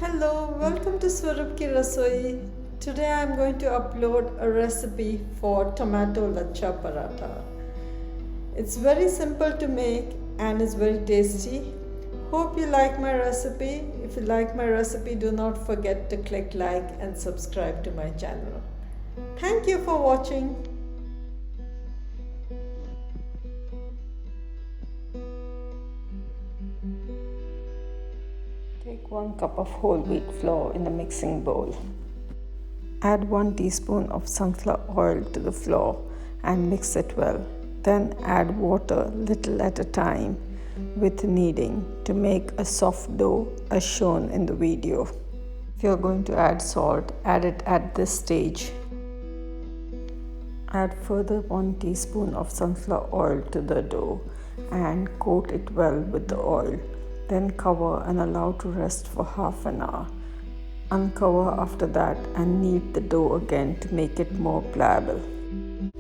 Hello, welcome to Swarup Ki Rasoi. Today I am going to upload a recipe for tomato laccha paratha. It's very simple to make and it's very tasty. Hope you like my recipe. If you like my recipe, do not forget to click like and subscribe to my channel. Thank you for watching. Take 1 cup of whole wheat flour in a mixing bowl. Add 1 teaspoon of sunflower oil to the flour and mix it well. Then add water little at a time with kneading to make a soft dough as shown in the video. If you are going to add salt, add it at this stage. Add further 1 teaspoon of sunflower oil to the dough and coat it well with the oil. Then cover and allow to rest for half an hour. Uncover after that and knead the dough again to make it more pliable.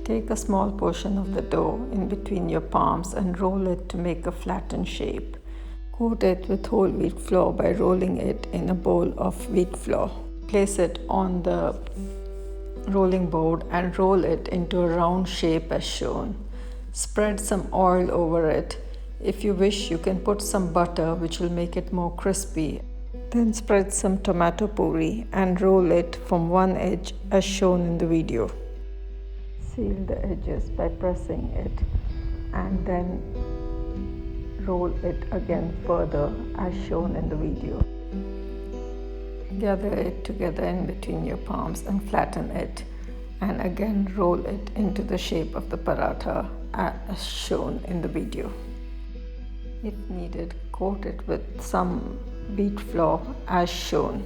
Take a small portion of the dough in between your palms and roll it to make a flattened shape. Coat it with whole wheat flour by rolling it in a bowl of wheat flour. Place it on the rolling board and roll it into a round shape as shown. Spread some oil over it. If you wish, you can put some butter which will make it more crispy. Then spread some tomato puree and roll it from one edge as shown in the video. Seal the edges by pressing it and then roll it again further as shown in the video. Gather it together in between your palms and flatten it and again roll it into the shape of the paratha as shown in the video. If needed, coat it with some wheat flour as shown.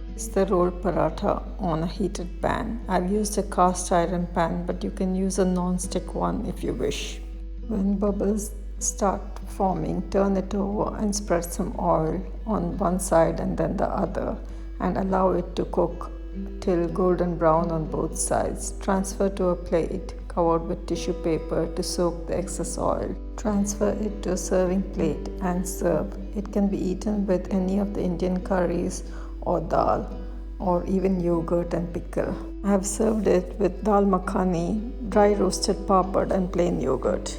Place the rolled paratha on a heated pan. I've used a cast iron pan, but you can use a non-stick one if you wish. When bubbles start forming, turn it over and spread some oil on one side and then the other and allow it to cook till golden brown on both sides. Transfer to a plate covered with tissue paper to soak the excess oil. Transfer it to a serving plate and serve. It can be eaten with any of the Indian curries or dal or even yogurt and pickle. I have served it with dal makhani, dry roasted papad and plain yogurt.